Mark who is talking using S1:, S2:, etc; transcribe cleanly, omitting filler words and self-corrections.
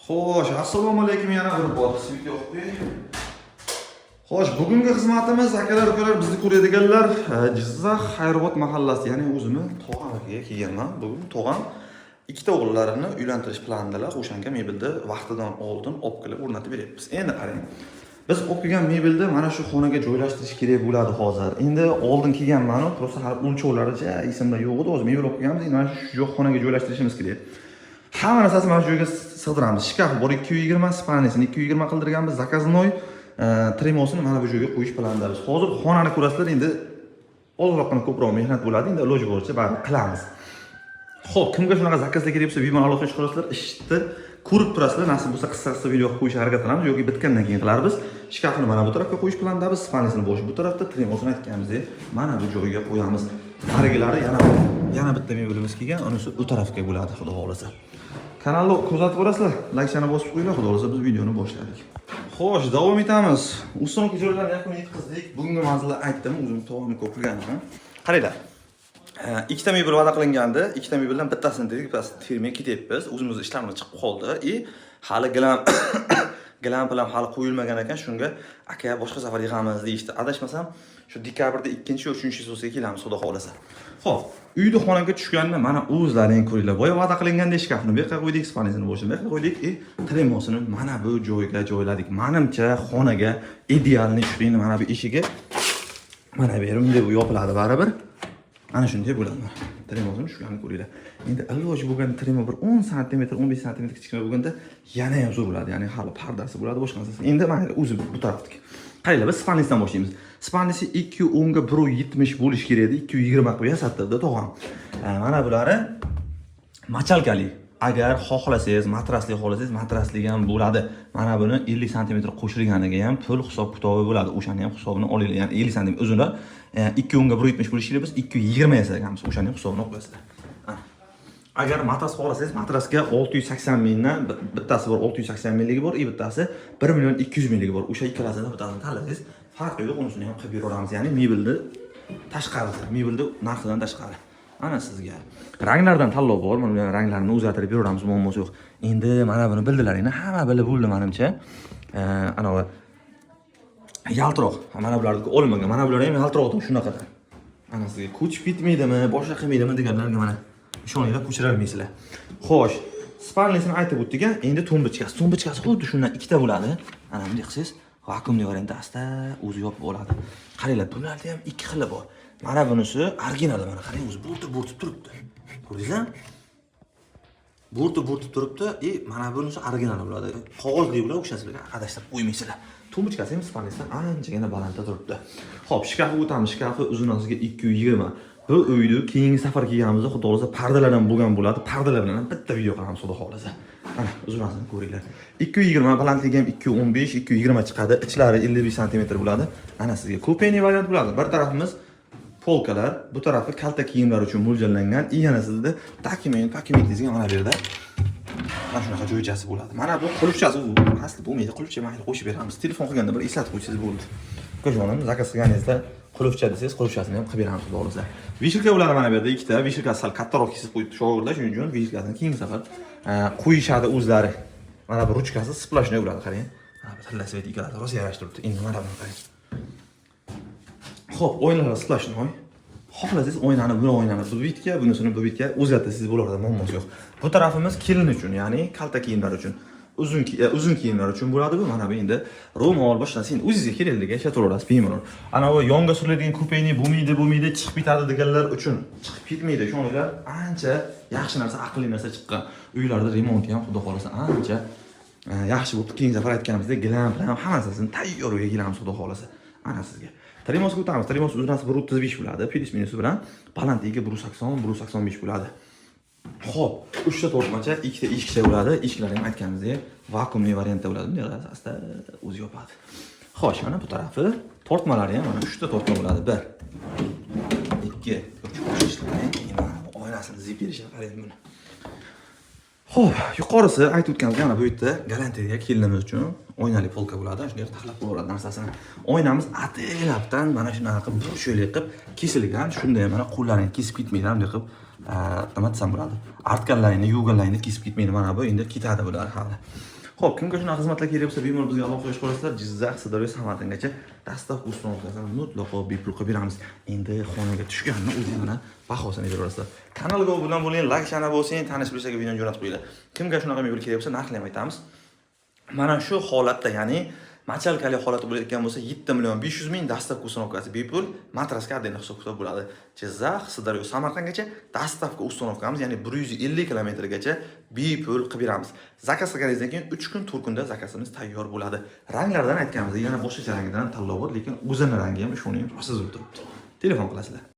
S1: Xo'sh, assalomu alaykum yana bir bor video qo'ying. Xo'sh, bugungi xizmatimiz akalar ukalar bizni ko'radiganlar Jizzax Xayrobod mahallasi, ya'ni o'zimni tog'am akaga kelganman. Bugun tog'am ikkita o'g'illarini uylantirish planidalar. O'shanga mebelni vaqtidan oldin olib kelib o'rnatib beryapmiz. Endi qarang. Biz olib kelgan mebelni mana shu xonaga joylashtirish kerak bo'ladi hozir. Endi oldin kelganman, просто hali o'lchovlaricha esimda yo'q edi. O'zi mebel olib kelganmiz, endi mana shu xonaga joylashtirishimiz kerak. Hamma narsasini mana shu yerga sig'diramiz. Shkaf bor 220, spanisini 220 qildirganmiz, zakaznoy tremosini mana bu joyga qo'yish planidamiz. Hozir xonani ko'rasizlar, endi ozroqgina ko'proq mehnat bo'ladi, endi iloji boricha baribir qilamiz. Xo'p, kimga shunaqa zakazlar kerak bo'lsa, bemalol aloqa qilasizlar, ishni ko'rib turasizlar. Nasib bo'lsa qisqa video qo'yishga harakat qilamiz yoki bitgandan keyin qilarmiz. Shkafni mana bu tarafga qo'yish planidamiz, spanisini boshi bu tarafda, tremosini aytganimizdek mana bu joyga qo'yamiz. Narigilari yana bitta mebelimiz kelgan, unisi u tarafga bo'ladi, xudo xolasa. Kanalni kuzatib borasizlar, like-chani bosib qo'yinglar, xudo xolasa biz videoni boshladik. Xo'sh, davom etamiz. Ustunki joylarni yakun yetkazdik. Bugungi manzilni aytdim, o'zim to'g'ri ko'rganman. Qaranglar. Ikkita mebel va'da qilingandi. Ikkita mebeldan bittasini dedik, bittasini termay ketyapmiz. O'zimiz ishlarimiz chiqib qoldi. Hali gilam bilan hali qo'yilmagan ekan, shunga aka boshqa safar yig'amiz deyishdi. Adashmasam, shu dekabrda 2-3 so'siga kelamiz, xudo xolasa. Xo'p, uyda xonaga tushganda mana o'zlaring ko'ringlar. Boya va'da qilingandek shkafni bu yoqqa qo'ydik, spanisini boshini bu yoqqa qo'ydik, tremosini mana bu joyga joyladik. Menimcha xonaga idealni tushirayni mana bu eshigi mana bu yerim deb yopiladi baribir. Ana shunday bo'ladi. Tremosini tushganini ko'ringlar. Endi iloji bo'lgan tremo bir 10 sm, 15 sm kichkina bo'lganda yana ham zo'r bo'ladi. Ya'ni hali pardasi bo'ladi, boshqa narsa. Endi mana o'zi bu tarafdagi. Qaranglar, biz spanisdan boshlaymiz. Spanisi 210 ga 170 bo'lish kerak edi. 220 qilib yasatdi tog'am. Mana bulari machalkali. Agar xohlasangiz, matrasli xohlasangiz, matrasli ham bo'ladi. Mana buni 50 sm qo'shilganiga ham pul hisob kitobi bo'ladi. O'shani ham hisobini olinglar. Ya'ni 50 sm uzunlar 210 ga 170 bo'lish kerak, biz 220 yasaganmiz. O'shani ham hisobini qo'yasizlar. Agar matras xohlasangiz, matrasga 680 mingdan bittasi bor, 680 mingligi bor, bittasi 1 million 200 mingligi bor. O'sha ikkalasidan bittasini tanlasangiz, farqi yo'q, unisini ham qilib beramiz. Ya'ni mebelni tashqarisi, mebelni narxidan tashqari. Ana sizga ranglardan tanlov bor, mana bu ranglarni o'zgartirib beramiz, muammosi yo'q. Endi mana buni bildilaringlar, hamma bilib bo'ldi menimcha. Ana yaltiroq, mana bularni olmagan, mana bular ham yaltiroqdan shunaqadan. Ana sizga ko'chib ketmaydimi, boshqa qilmaydimi deganlarga mana ishoninglar, ko'chira olmaysizlar. Xo'sh, spanisini aytib o'tdik, endi tombichkasi. Tombichkasi xuddi shundan ikkita bo'ladi. Ana bunday qilsangiz, vakuumli variantda asta o'zi yopib oladi. Qaranglar, bularda ham ikki xili bor. Mana bunisi original, mana qarang, o'zi bo'rtib turibdi. Ko'rdingizmi? Bo'rtib turibdi, mana bunisi original bo'ladi. Qog'ozli bular, o'shasiga adashtirib qo'ymaysizlar. Tombichkasi ham spanisdan anchagina balandda turibdi. Xo'p, shkafga o'tamiz. Shkafi uzunligiga 220. Bu uyni keyingi safar kelganimizda xudo xolasa pardalar ham bo'lgan bo'ladi. Pardalar bilan bitta video qilamiz, xudo xolasa. Mana uzunasini ko'ringlar. 220, balandligi ham 215, 220 chiqadi. Ichlari 55 sm bo'ladi. Ana sizga kupeniy variant bo'ladi. Bir tarafimiz polkalar, bu tarafi kalta kiyimlar uchun mo'ljallangan. Yana sizda dokument dizgan mana bu yerda. Mana shunaqa joychasi bo'ladi. Mana bu qulfchasi, asli bo'lmaydi. Qulfcha mayli qo'shib beramiz. Telefon qilganda bir eslatib qo'ysangiz bo'ldi. Ko'rjonim, zakaz qilganingizda qulfcha desangiz, qulfchasini ham qilib beramiz, xudo xolasa. Vishilka bo'ladi mana bu yerda ikkita. Vishilkasi sal kattaroq kesib qo'yibdi shogirdlar, shuning uchun vishilkasini keyingi safar qo'yishadi o'zlari. Mana bu ruchkasi splashnoy bo'ladi, qarang. Mana bu tilla svet ikkalasi rosa yarashib turibdi. Endi mana buni qarang. Xo'p, o'yinlar splashnoy. Xohlasangiz o'ynani bu o'ynani bu bitga, bunisini bu bitga o'zgartirsangiz bo'lardi, muammosi yo'q. Bu tarafimiz kelin uchun, ya'ni kalta kiyimlar uchun. Uzun kiyimlar uchun bo'ladi bu. Mana bu endi ro'mol boshqa narsa o'zingizga kerakligiga ishlataverasiz, bemalol. Ana bu yonga suriladigan kupeni bo'lmaydi, chiqib ketadi deganlar uchun chiqib ketmaydi. Shuninglar ancha yaxshi narsa, aqlli narsa chiqqan. Uylarda remonti ham xudo xolasa ancha yaxshi bo'libdi. Keyingi safar aytganimizdek, gilam bilan hamma narsasini tayyor uyga kelamiz, xudo xolasa. Ana sizga. Tremosga o'tamiz. Tremos uzunasi 135 bo'ladi, plyus minusi bilan. Balandligi 180 bo'ladi. Xo'p, 3 ta tortmacha, 2 ta eshikcha bo'ladi. Eshiklari ham aytganimizdek, vakuumli variantda bo'ladi. Bunday asta o'zi yopadi. Xo'sh, mana bu tarafi tortmalari ham mana 3 ta tortma bo'ladi. 1 2 3 oynasini zip berishga qarang buni. Xo'p, yuqorisi aytib o'tganimiz mana bu yerda galanteriya kelinimiz uchun oynali polka bo'ladi. Shunday taxlab qo'yiladi narsasini. Oynamiz atilabdan mana shunaqa qilib burchakli qilib kesilgan. Shunday mana qo'llarini kesib ketmaydi, bunday qilib nima desam bo'ladi? Artganlaringni, yuvganlaringni kesib ketmaydi. Mana bu endi ketadi bular hali. Xo'p, kimga shunaqa xizmatlar kerak bo'lsa, bemalol bizga aloqa qilish qo'yasizlar. Jizzax, Sirdaryo, Samarqandgacha dastavka ustunovkasini mutlaqo bepul qilib beramiz. Endi xonaga tushganini o'zi mana bahosini berasizlar. Kanalga obuna bo'ling, like chana bo'lsang, tanish bilishlarga videoni jo'natib qo'yinglar. Kimga shunaqa mebel kerak bo'lsa, narxini ham aytamiz. Mana shu holatda, ya'ni machalkali holati bo'layotgan bo'lsa 7 million 500 ming dastavka ustunovkasi bepul, matrasga отдельно hisob-kitob bo'ladi. Jizzax, Sirdaryo, Samarqandgacha dastavka ustunovkamiz, ya'ni 150 kilometrgacha bepul qilib beramiz. Zakaz qilganingizdan keyin 3 kun, 4 kunda zakazimiz tayyor bo'ladi. Ranglardan aytganimizdek, yana boshqacha rangdan tanlov bor, lekin o'zining rangi ham shuning rosa zo'r turibdi. Telefon qilasizlar.